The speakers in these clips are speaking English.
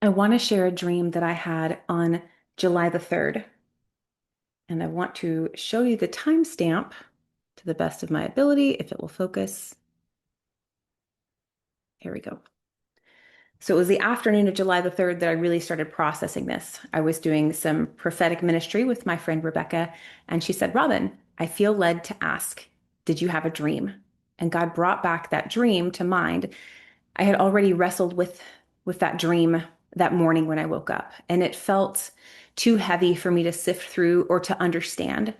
I want to share a dream that I had on July the 3rd, and I want to show you the timestamp to the best of my ability, if it will focus. Here we go. So it was the afternoon of July the 3rd that I really started processing this. I was doing some prophetic ministry with my friend Rebecca, and she said, Robin, I feel led to ask, did you have a dream? And God brought back that dream to mind. I had already wrestled with that dream that morning when I woke up, and it felt too heavy for me to sift through or to understand.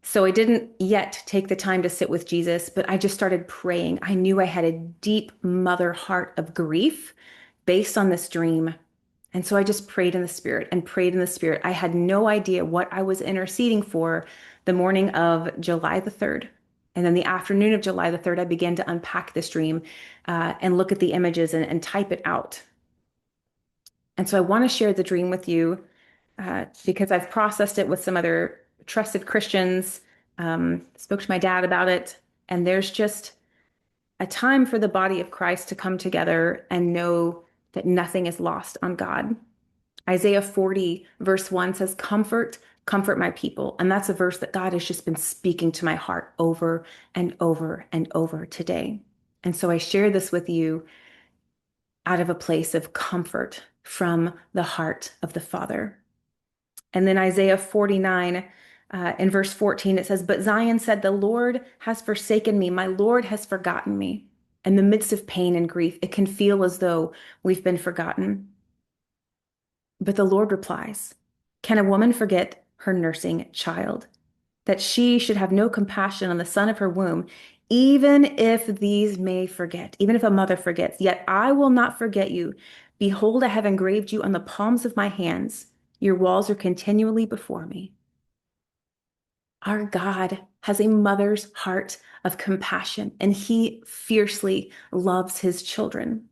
So I didn't yet take the time to sit with Jesus, but I just started praying. I knew I had a deep mother heart of grief based on this dream. And so I just prayed in the spirit and prayed in the spirit. I had no idea what I was interceding for the morning of July the 3rd. And then the afternoon of July the 3rd, I began to unpack this dream and look at the images and type it out. And so I want to share the dream with you because I've processed it with some other trusted Christians, spoke to my dad about it, and there's just a time for the body of Christ to come together and know that nothing is lost on God. Isaiah 40, verse 1 says, Comfort, comfort my people. And that's a verse that God has just been speaking to my heart over and over and over today. And so I share this with you out of a place of comfort from the heart of the Father. And then Isaiah 49, in verse 14, it says, But Zion said, The Lord has forsaken me. My Lord has forgotten me. In the midst of pain and grief, it can feel as though we've been forgotten. But the Lord replies, Can a woman forget her nursing child, that she should have no compassion on the son of her womb, even if these may forget, even if a mother forgets? Yet I will not forget you. Behold, I have engraved you on the palms of my hands. Your walls are continually before me. Our God has a mother's heart of compassion, and he fiercely loves his children.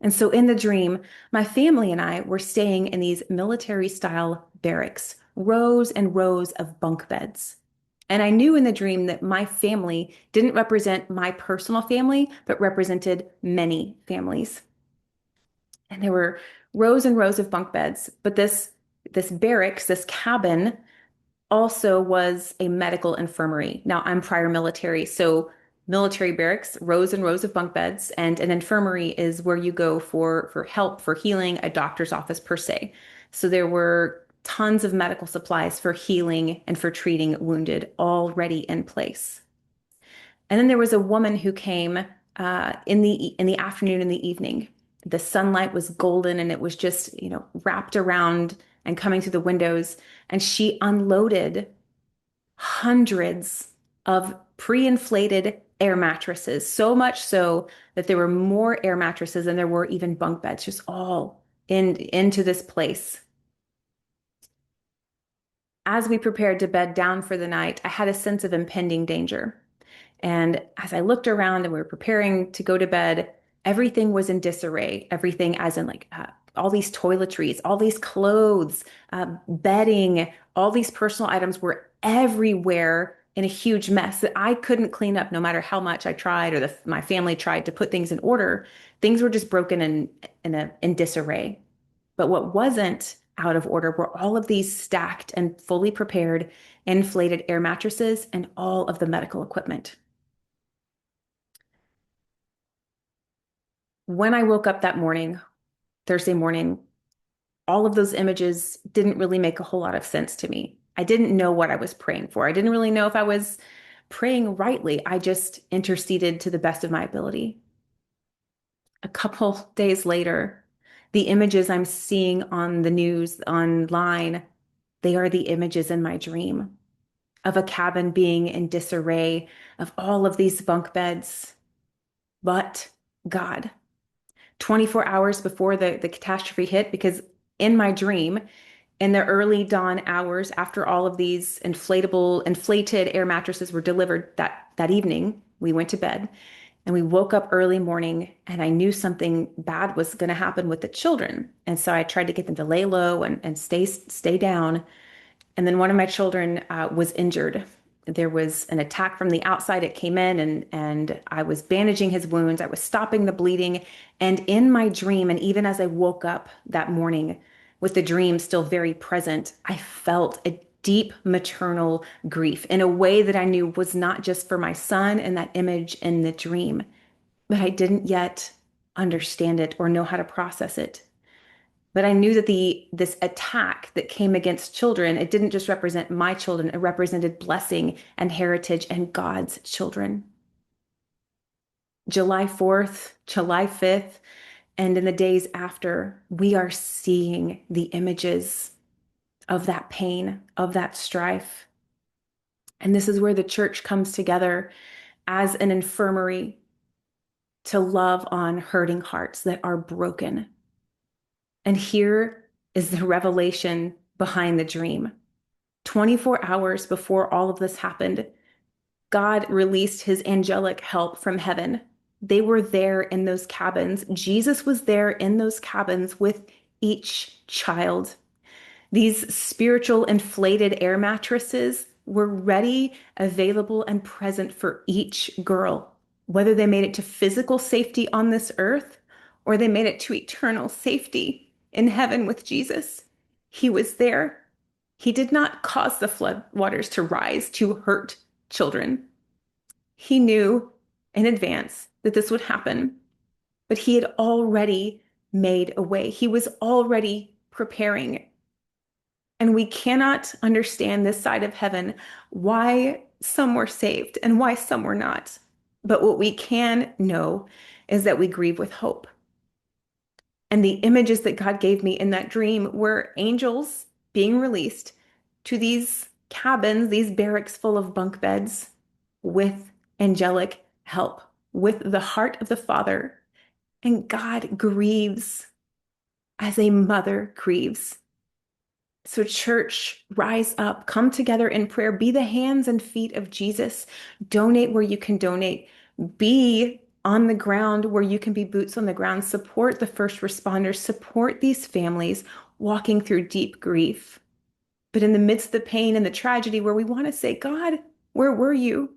And so in the dream, my family and I were staying in these military style barracks, rows and rows of bunk beds. And I knew in the dream that my family didn't represent my personal family, but represented many families. And there were rows and rows of bunk beds, but this barracks, this cabin also was a medical infirmary. Now, I'm prior military, so military barracks, rows and rows of bunk beds, and an infirmary is where you go for help, for healing, a doctor's office per se. So there were tons of medical supplies for healing and for treating wounded already in place. And then there was a woman who came in the afternoon and the evening. The sunlight was golden and it was just, wrapped around and coming through the windows. And she unloaded hundreds of pre-inflated air mattresses, so much so that there were more air mattresses than there were even bunk beds, just all into this place. As we prepared to bed down for the night, I had a sense of impending danger. And as I looked around and we were preparing to go to bed, everything was in disarray. Everything, as in like all these toiletries, all these clothes, bedding, all these personal items were everywhere in a huge mess that I couldn't clean up no matter how much I tried or my family tried to put things in order. Things were just broken in disarray. But what wasn't out of order were all of these stacked and fully prepared inflated air mattresses and all of the medical equipment. When I woke up that morning, Thursday morning, all of those images didn't really make a whole lot of sense to me. I didn't know what I was praying for. I didn't really know if I was praying rightly. I just interceded to the best of my ability. A couple days later, the images I'm seeing on the news online, they are the images in my dream of a cabin being in disarray, of all of these bunk beds, but God. 24 hours before the catastrophe hit, because in my dream, in the early dawn hours after all of these inflated air mattresses were delivered that evening, we went to bed and we woke up early morning and I knew something bad was going to happen with the children. And so I tried to get them to lay low and stay down. And then one of my children was injured. There was an attack from the outside. It came in and I was bandaging his wounds. I was stopping the bleeding. And in my dream, and even as I woke up that morning with the dream still very present, I felt a deep maternal grief in a way that I knew was not just for my son and that image in the dream, but I didn't yet understand it or know how to process it. But I knew that this attack that came against children, it didn't just represent my children, it represented blessing and heritage and God's children. July 4th, July 5th, and in the days after, we are seeing the images of that pain, of that strife. And this is where the church comes together as an infirmary to love on hurting hearts that are broken. And here is the revelation behind the dream. 24 hours before all of this happened, God released his angelic help from heaven. They were there in those cabins. Jesus was there in those cabins with each child. These spiritual inflated air mattresses were ready, available, and present for each girl, whether they made it to physical safety on this earth or they made it to eternal safety in heaven with Jesus. He was there. He did not cause the flood waters to rise to hurt children. He knew in advance that this would happen, but he had already made a way. He was already preparing. And we cannot understand this side of heaven why some were saved and why some were not. But what we can know is that we grieve with hope. And the images that God gave me in that dream were angels being released to these cabins, these barracks full of bunk beds with angelic help, with the heart of the Father. And God grieves as a mother grieves. So, church, rise up, come together in prayer, be the hands and feet of Jesus, donate where you can donate, be on the ground where you can be boots on the ground, support the first responders, support these families walking through deep grief. But in the midst of the pain and the tragedy, where we want to say, God, where were you?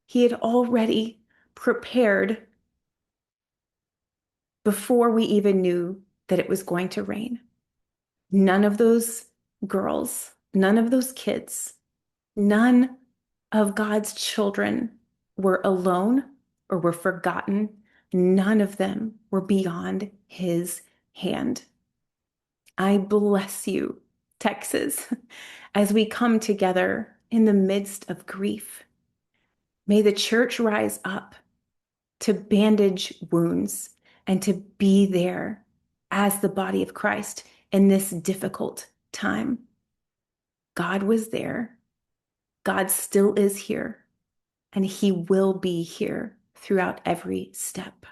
He had already prepared before we even knew that it was going to rain. None of those girls, none of those kids, none of God's children were alone or were forgotten. None of them were beyond his hand. I bless you, Texas, as we come together in the midst of grief. May the church rise up to bandage wounds and to be there as the body of Christ in this difficult time. God was there. God still is here, and he will be here throughout every step.